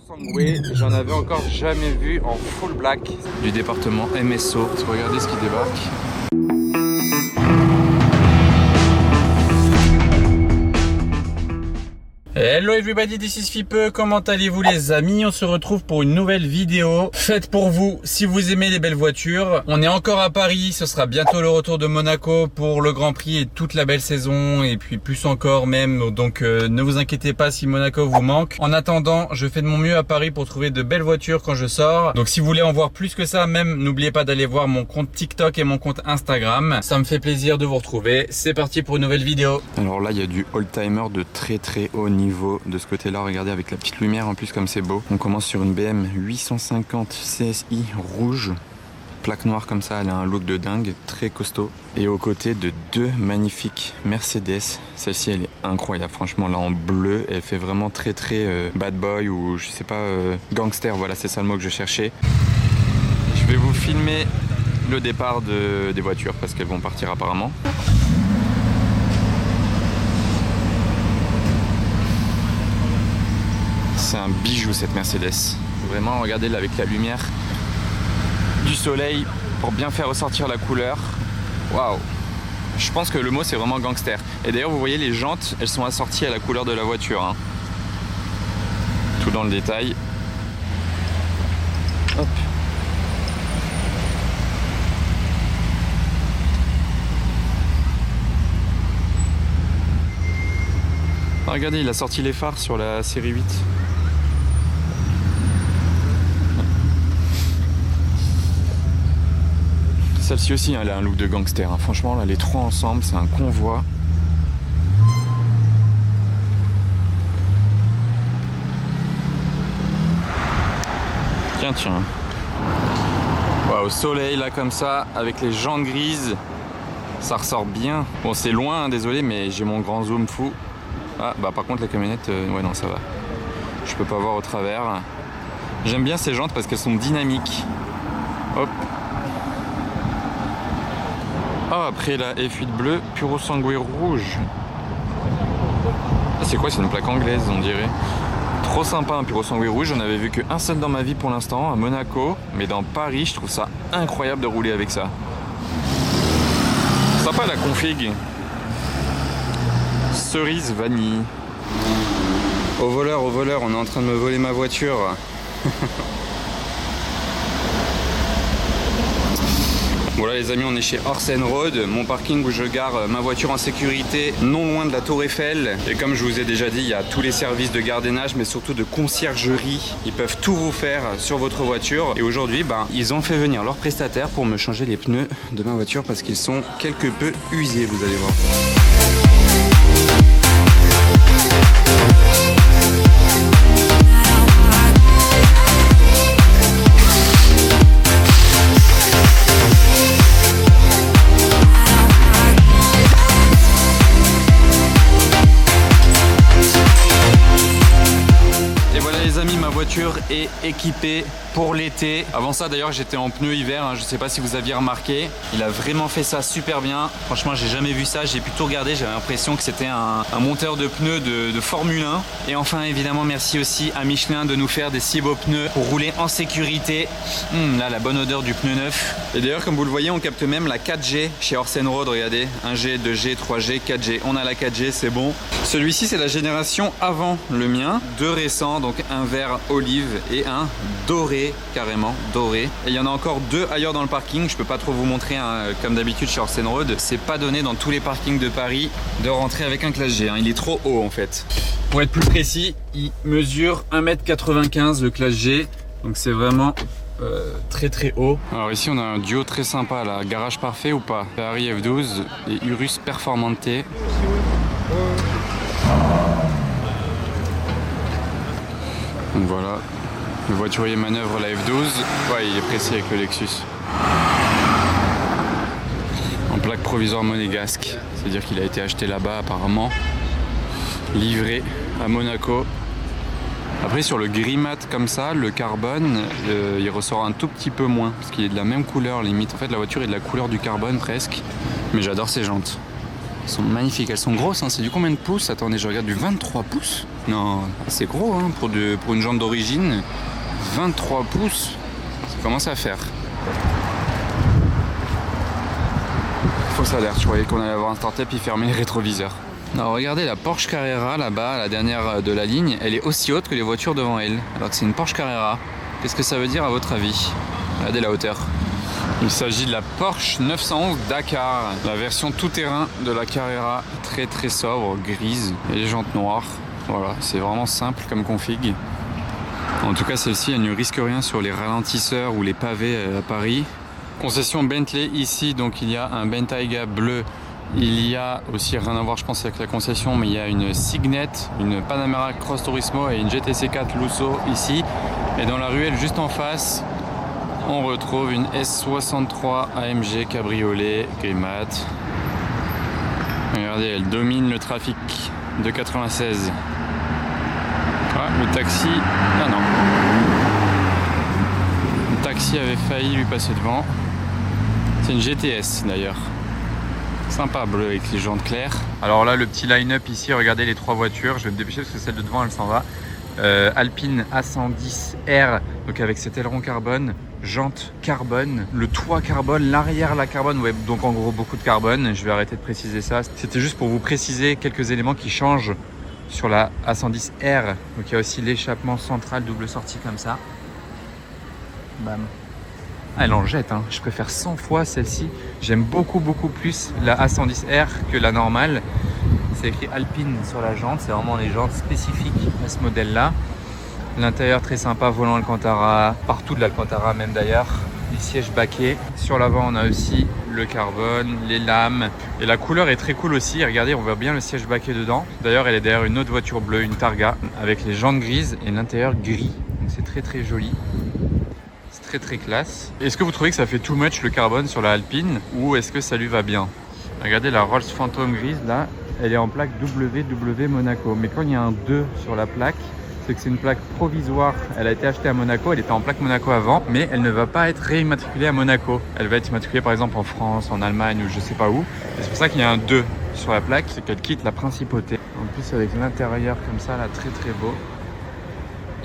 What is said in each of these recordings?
Sangwe, j'en avais encore jamais vu en full black du département MSO. Regardez ce qui débarque. Hello everybody, this is Fipe, comment allez-vous les amis? On se retrouve pour une nouvelle vidéo faite pour vous si vous aimez les belles voitures. On est encore à Paris, ce sera bientôt le retour de Monaco pour le Grand Prix et toute la belle saison et puis plus encore même, donc ne vous inquiétez pas si Monaco vous manque. En attendant, je fais de mon mieux à Paris pour trouver de belles voitures quand je sors. Donc si vous voulez en voir plus que ça, même n'oubliez pas d'aller voir mon compte TikTok et mon compte Instagram. Ça me fait plaisir de vous retrouver. C'est parti pour une nouvelle vidéo. Alors là il y a du oldtimer de très haut niveau de ce côté là, regardez avec la petite lumière en plus comme c'est beau. On commence sur une BM 850 CSI rouge, plaque noire comme ça, elle a un look de dingue, très costaud. Et aux côtés de deux magnifiques Mercedes, celle-ci elle est incroyable, franchement là en bleu, elle fait vraiment très bad boy ou je sais pas, gangster, voilà c'est ça le mot que je cherchais. Je vais vous filmer le départ des voitures parce qu'elles vont partir apparemment. C'est un bijou cette Mercedes. Vraiment, regardez-la avec la lumière du soleil pour bien faire ressortir la couleur. Waouh! Je pense que le mot c'est vraiment gangster. Et d'ailleurs, vous voyez les jantes, elles sont assorties à la couleur de la voiture. Hein. Tout dans le détail. Hop. Ah, regardez, il a sorti les phares sur la série 8. Celle-ci aussi, hein, elle a un look de gangster. Hein. Franchement, là, les trois ensemble, c'est un convoi. Tiens. Wow, au soleil, là, comme ça, avec les jantes grises, ça ressort bien. Bon, c'est loin, hein, désolé, mais j'ai mon grand zoom fou. Ah, bah par contre, la camionnette, ouais, non, ça va. Je peux pas voir au travers. J'aime bien ces jantes parce qu'elles sont dynamiques. Hop. Ah, après la F8 bleue, Puro Sangue rouge. Ah, c'est quoi? C'est une plaque anglaise, on dirait. Trop sympa un Puro Sangue rouge. J'en avais vu qu'un seul dans ma vie pour l'instant, à Monaco. Mais dans Paris, je trouve ça incroyable de rouler avec ça. Sympa la config. Cerise vanille. Au voleur, on est en train de me voler ma voiture. Voilà les amis, on est chez Orsen Road, mon parking où je gare ma voiture en sécurité, non loin de la Tour Eiffel. Et comme je vous ai déjà dit, il y a tous les services de gardiennage, mais surtout de conciergerie. Ils peuvent tout vous faire sur votre voiture. Et aujourd'hui, ils ont fait venir leur prestataire pour me changer les pneus de ma voiture parce qu'ils sont quelque peu usés, vous allez voir. Est équipée pour l'été. Avant ça d'ailleurs j'étais en pneus hiver, hein, je sais pas si vous aviez remarqué. Il a vraiment fait ça super bien. Franchement j'ai jamais vu ça, j'ai pu tout regarder, j'avais l'impression que c'était un monteur de pneus de Formule 1. Et enfin évidemment merci aussi à Michelin de nous faire des si beaux pneus pour rouler en sécurité. Là la bonne odeur du pneu neuf. Et d'ailleurs comme vous le voyez on capte même la 4G chez Orsen Road, regardez. 1G, 2G, 3G, 4G. On a la 4G, c'est bon. Celui-ci c'est la génération avant le mien. Deux récents, donc un vert olive et un doré, carrément doré. Et il y en a encore deux ailleurs dans le parking. Je peux pas trop vous montrer, hein, comme d'habitude chez Orsen Road. C'est pas donné dans tous les parkings de Paris de rentrer avec un classe G. Hein. Il est trop haut en fait. Pour être plus précis, il mesure 1m95 le classe G. Donc c'est vraiment très haut. Alors ici on a un duo très sympa là. Garage parfait ou pas? Ferrari F12 et Urus Performante. Donc voilà, le voiturier manœuvre la F12. Ouais, il est pressé avec le Lexus. En plaque provisoire monégasque, c'est-à-dire qu'il a été acheté là-bas apparemment, livré à Monaco. Après sur le gris mat comme ça, le carbone, il ressort un tout petit peu moins, parce qu'il est de la même couleur limite. En fait la voiture est de la couleur du carbone presque, mais j'adore ces jantes. Elles sont magnifiques, elles sont grosses, hein. C'est du combien de pouces? Attendez, je regarde, du 23 pouces. Non, c'est gros hein, pour une jante d'origine. 23 pouces, ça commence à faire. Fausse alerte, je croyais qu'on allait avoir un start-up et fermer les rétroviseurs. Alors regardez la Porsche Carrera là-bas, la dernière de la ligne, elle est aussi haute que les voitures devant elle. Alors que c'est une Porsche Carrera. Qu'est-ce que ça veut dire à votre avis? Regardez la hauteur. Il s'agit de la Porsche 911 Dakar, la version tout-terrain de la Carrera, très très sobre, grise, et les jantes noires. Voilà, c'est vraiment simple comme config. En tout cas, celle-ci, elle ne risque rien sur les ralentisseurs ou les pavés à Paris. Concession Bentley ici, donc il y a un Bentayga bleu. Il y a aussi, rien à voir je pense avec la concession, mais il y a une Signet, une Panamera Cross Turismo et une GTC 4 Lusso ici. Et dans la ruelle juste en face, on retrouve une S63 AMG Cabriolet gris mat. Regardez, elle domine le trafic de 96. Ah, le taxi, ah non. Le taxi avait failli lui passer devant. C'est une GTS d'ailleurs. Sympa bleu avec les jantes claires. Alors là, le petit line-up ici, regardez les trois voitures. Je vais me dépêcher parce que celle de devant, elle s'en va. Alpine A110R, donc avec cet aileron carbone, jantes carbone, le toit carbone, l'arrière la carbone, ouais, donc en gros beaucoup de carbone. Je vais arrêter de préciser ça. C'était juste pour vous préciser quelques éléments qui changent sur la A110R. Donc il y a aussi l'échappement central double sortie comme ça. Bam. Ah, elle en jette, hein. Je préfère 100 fois celle-ci. J'aime beaucoup plus la A110R que la normale. C'est écrit Alpine sur la jante, c'est vraiment les jantes spécifiques à ce modèle-là. L'intérieur très sympa, volant Alcantara, partout de l'Alcantara même d'ailleurs. Les sièges baquets. Sur l'avant, on a aussi le carbone, les lames. Et la couleur est très cool aussi. Regardez, on voit bien le siège baquet dedans. D'ailleurs, elle est derrière une autre voiture bleue, une Targa, avec les jantes grises et l'intérieur gris. Donc c'est très joli. C'est très classe. Est-ce que vous trouvez que ça fait too much le carbone sur la Alpine ou est-ce que ça lui va bien? Regardez la Rolls Phantom grise là, elle est en plaque WW Monaco. Mais quand il y a un 2 sur la plaque, c'est que c'est une plaque provisoire. Elle a été achetée à Monaco, elle était en plaque Monaco avant, mais elle ne va pas être réimmatriculée à Monaco. Elle va être immatriculée par exemple en France, en Allemagne ou je sais pas où. Et c'est pour ça qu'il y a un 2 sur la plaque, c'est qu'elle quitte la principauté. En plus avec l'intérieur comme ça là, très beau.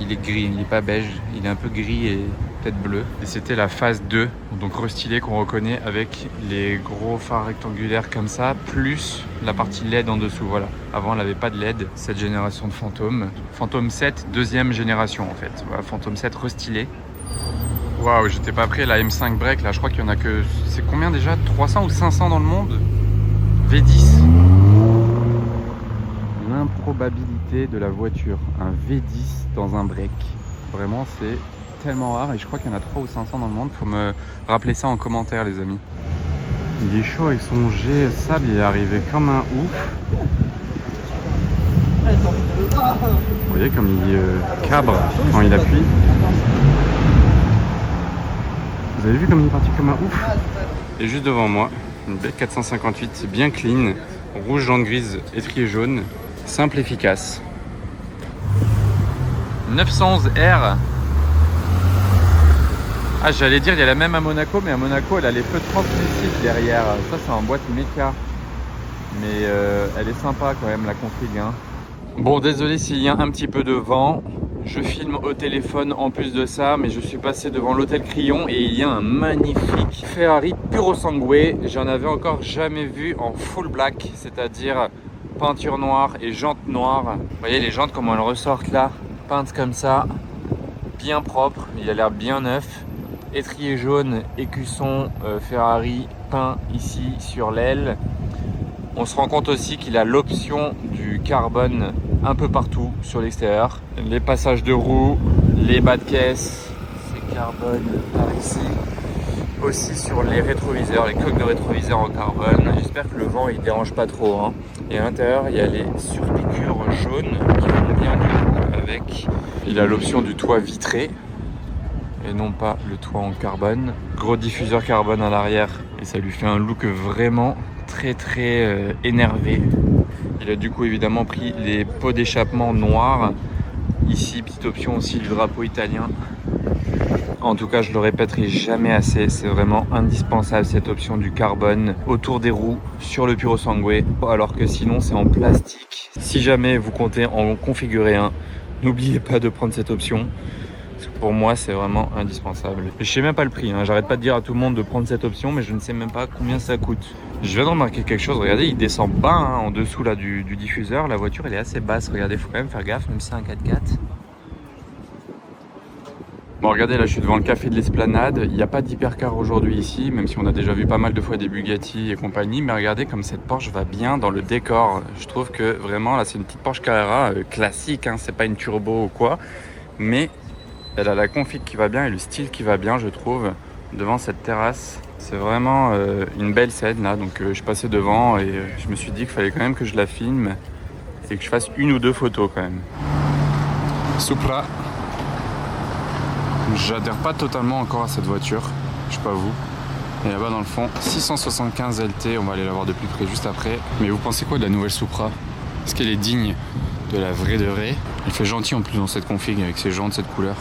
Il est gris, il n'est pas beige, il est un peu gris et peut-être bleu. Et c'était la phase 2, donc restylée qu'on reconnaît avec les gros phares rectangulaires comme ça, plus la partie LED en dessous, voilà. Avant elle n'avait pas de LED, cette génération de Phantom. Phantom 7, deuxième génération en fait. Voilà, Phantom 7 restylé. Waouh, j'étais pas prêt, la M5 Break, là je crois qu'il y en a que... C'est combien déjà? 300 ou 500 dans le monde? V10. L'improbabilité de la voiture, un V10 dans un break. Vraiment c'est tellement rare et je crois qu'il y en a 300 ou 500 dans le monde. Faut me rappeler ça en commentaire les amis. Il est chaud avec son jet sable, il est arrivé comme un ouf. Vous voyez comme il cabre quand il appuie. Vous avez vu comme il est parti comme un ouf? Et juste devant moi, une belle 458 bien clean, rouge, jante grise, étrier jaune. Simple, efficace. 911R. Ah, j'allais dire, il y a la même à Monaco, mais à Monaco, elle a les feux translucides derrière. Ça, c'est en boîte méca. Mais elle est sympa quand même, la config. Hein. Bon, désolé s'il y a un petit peu de vent. Je filme au téléphone en plus de ça, mais je suis passé devant l'hôtel Crillon et il y a un magnifique Ferrari Puro Sangue. J'en avais encore jamais vu en full black, c'est-à-dire peinture noire et jantes noires. Vous voyez les jantes comment elles ressortent là, peintes comme ça, bien propre, il a l'air bien neuf. Étrier jaune, écusson Ferrari peint ici sur l'aile. On se rend compte aussi qu'il a l'option du carbone un peu partout sur l'extérieur. Les passages de roues, les bas de caisse, c'est carbone par ici. Aussi sur les rétroviseurs, les coques de rétroviseurs en carbone. J'espère que le vent il dérange pas trop. Hein. Et à l'intérieur, il y a les surpiqûres jaunes qui vont bien avec. Il a l'option du toit vitré et non pas le toit en carbone. Gros diffuseur carbone à l'arrière et ça lui fait un look vraiment très énervé. Il a du coup évidemment pris les pots d'échappement noirs. Ici, petite option aussi du drapeau italien. En tout cas, je le répéterai jamais assez, c'est vraiment indispensable cette option du carbone autour des roues sur le Purosangue, alors que sinon c'est en plastique. Si jamais vous comptez en configurer un, n'oubliez pas de prendre cette option. Pour moi, c'est vraiment indispensable. Je sais même pas le prix, hein. J'arrête pas de dire à tout le monde de prendre cette option, mais je ne sais même pas combien ça coûte. Je viens de remarquer quelque chose, regardez, il descend pas hein, en dessous là, du diffuseur. La voiture, elle est assez basse, regardez, il faut quand même faire gaffe, même si c'est un 4x4. Bon, regardez, là, je suis devant le café de l'Esplanade. Il n'y a pas d'hypercar aujourd'hui ici, même si on a déjà vu pas mal de fois des Bugatti et compagnie. Mais regardez comme cette Porsche va bien dans le décor. Je trouve que vraiment, là, c'est une petite Porsche Carrera classique, hein, c'est pas une turbo ou quoi, mais elle a la config qui va bien et le style qui va bien, je trouve, devant cette terrasse. C'est vraiment une belle scène là, donc je passais devant et je me suis dit qu'il fallait quand même que je la filme et que je fasse une ou deux photos quand même. Supra. J'adhère pas totalement encore à cette voiture, je sais pas vous. Et là-bas dans le fond, 675 LT, on va aller la voir de plus près juste après. Mais vous pensez quoi de la nouvelle Supra? Est-ce qu'elle est digne de la vraie de vraie? Elle fait gentil en plus dans cette config avec ses jantes, cette couleur.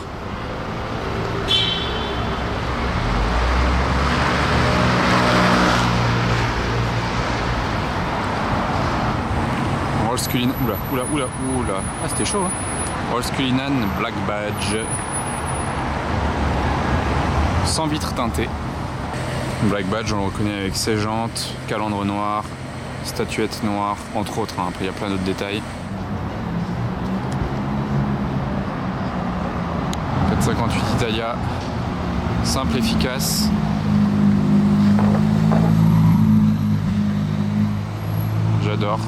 Rolls Cullinan, oula, ah c'était chaud hein. Rolls Cullinan Black Badge, sans vitre teintée. Black Badge, on le reconnaît avec ses jantes, calandre noir, statuette noire, entre autres, hein. Après il y a plein d'autres détails. 458 Italia, simple, efficace. J'adore.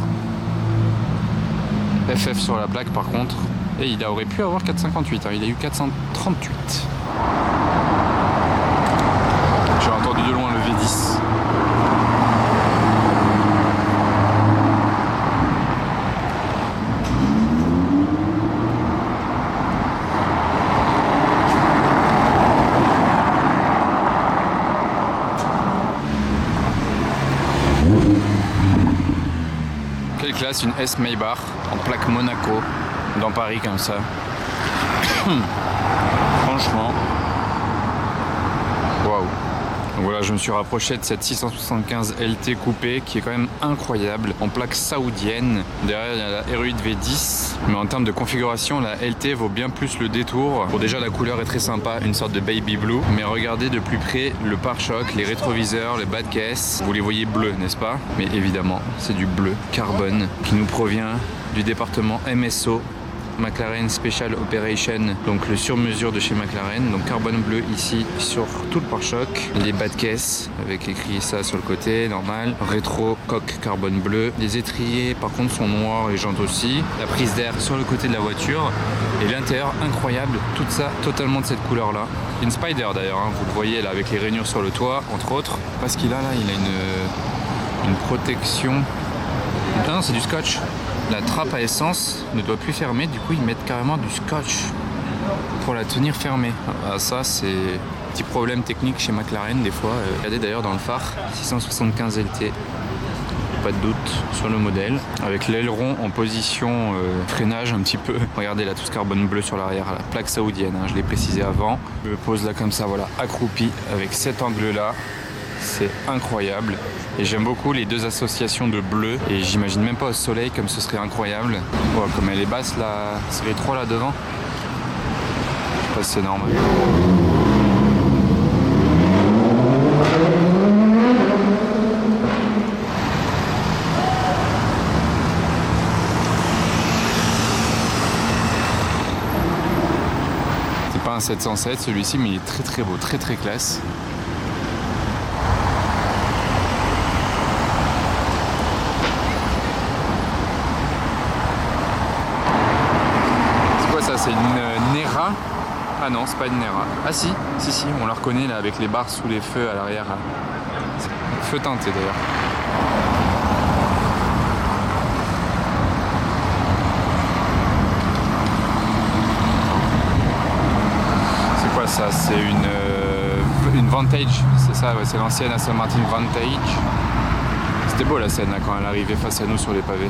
FF sur la plaque par contre. Et il aurait pu avoir 458, hein. Il a eu 438. J'ai entendu de loin le V10. Quelle classe, une S Maybach en plaque Monaco dans Paris comme ça. Franchement, waouh. Donc voilà, je me suis rapproché de cette 675 LT coupée qui est quand même incroyable, en plaque saoudienne. Derrière il y a la Heroid V10, mais en termes de configuration la LT vaut bien plus le détour. Bon, déjà la couleur est très sympa, une sorte de baby blue, mais regardez de plus près le pare-choc, les rétroviseurs, les bas de caisse, vous les voyez bleus, n'est-ce pas? Mais évidemment c'est du bleu carbone qui nous provient du département MSO, McLaren Special Operation, donc le sur-mesure de chez McLaren, donc carbone bleu ici sur tout le pare-choc, les bas de caisse avec écrit ça sur le côté, normal, rétro, coque carbone bleu, les étriers par contre sont noirs, les jantes aussi, la prise d'air sur le côté de la voiture et l'intérieur incroyable, tout ça totalement de cette couleur là, une Spider d'ailleurs, hein, vous le voyez là avec les rainures sur le toit entre autres, parce qu'il a là, il a une protection, ah non c'est du scotch. La trappe à essence ne doit plus fermer, du coup ils mettent carrément du scotch pour la tenir fermée. Ah, ça c'est un petit problème technique chez McLaren des fois. Regardez d'ailleurs dans le phare, 675 LT, pas de doute sur le modèle. Avec l'aileron en position freinage un petit peu. Regardez là tout ce carbone bleu sur l'arrière, la plaque saoudienne, hein, je l'ai précisé avant. Je me pose là comme ça, voilà, accroupi avec cet angle là. C'est incroyable et j'aime beaucoup les deux associations de bleu et j'imagine même pas au soleil comme ce serait incroyable. Oh, comme elle est basse là, c'est les trois là devant. Je sais pas si c'est normal. C'est pas un 707 celui-ci mais il est très très beau, très très classe. C'est une Nera. Ah non, c'est pas une Nera. Ah si, on la reconnaît là avec les barres sous les feux à l'arrière. Feu teinté d'ailleurs. C'est quoi ça? C'est une Vantage, c'est ça, ouais, c'est l'ancienne Aston Martin Vantage. C'était beau la scène là, quand elle arrivait face à nous sur les pavés.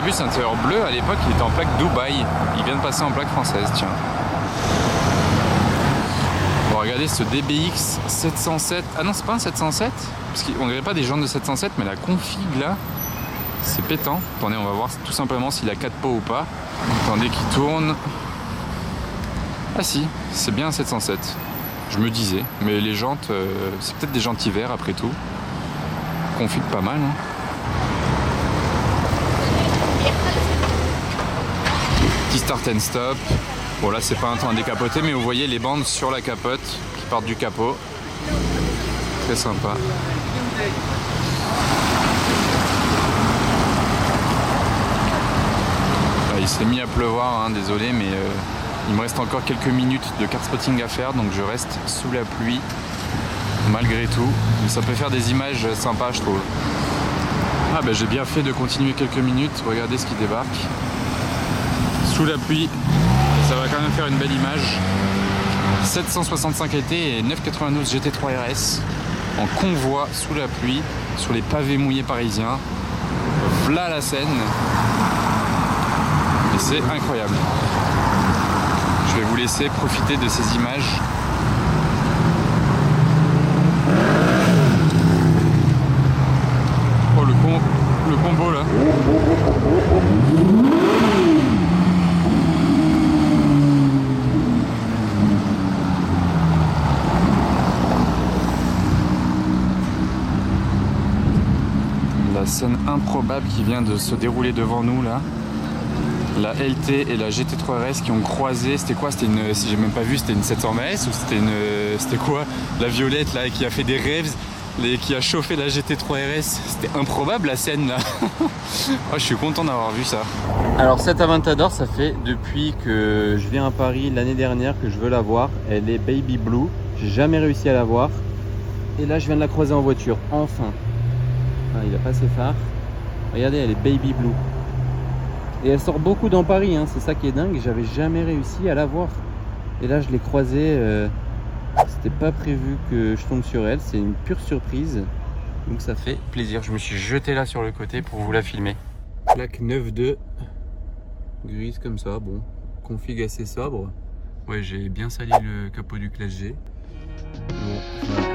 plus, intérieur bleu, à l'époque, il était en plaque Dubaï. Il vient de passer en plaque française, tiens. Bon, regardez ce DBX 707. Ah non, c'est pas un 707 parce qu'on dirait pas des jantes de 707, mais la config là, c'est pétant. Attendez, on va voir tout simplement s'il a 4 pots ou pas. Attendez qu'il tourne. Ah si, c'est bien un 707. Je me disais, mais les jantes, c'est peut-être des jantes hiver après tout. Config pas mal, hein. Petit start and stop. Bon là c'est pas un temps à décapoter, mais vous voyez les bandes sur la capote qui partent du capot. Très sympa. Là, il s'est mis à pleuvoir, hein, désolé, mais il me reste encore quelques minutes de car spotting à faire, donc je reste sous la pluie malgré tout. Mais ça peut faire des images sympas, je trouve. Ah bah j'ai bien fait de continuer quelques minutes. Regardez ce qui débarque. Sous la pluie. Ça va quand même faire une belle image. 765 LT et 992 GT3 RS en convoi sous la pluie sur les pavés mouillés parisiens. V'là la Seine. Et c'est incroyable. Je vais vous laisser profiter de ces images. Oh le combo là. La scène improbable qui vient de se dérouler devant nous là. La LT et la GT3 RS qui ont croisé. C'était quoi? C'était une, si j'ai même pas vu, c'était une 700S ou c'était quoi? La violette là qui a fait des rêves et qui a chauffé la GT3 RS. C'était improbable la scène là. Oh, je suis content d'avoir vu ça. Alors cette Aventador, ça fait depuis que je viens à Paris l'année dernière que je veux la voir. Elle est baby blue. J'ai jamais réussi à la voir. Et là je viens de la croiser en voiture. Enfin. Ah, il a pas ses phares. Regardez, elle est baby blue. Et elle sort beaucoup dans Paris, hein. C'est ça qui est dingue. J'avais jamais réussi à la voir. Et là je l'ai croisée. C'était pas prévu que je tombe sur elle. C'est une pure surprise. Donc ça fait plaisir. Je me suis jeté là sur le côté pour vous la filmer. Plaque 9.2. Grise comme ça. Bon, config assez sobre. Ouais, j'ai bien sali le capot du Classe G. Bon, voilà.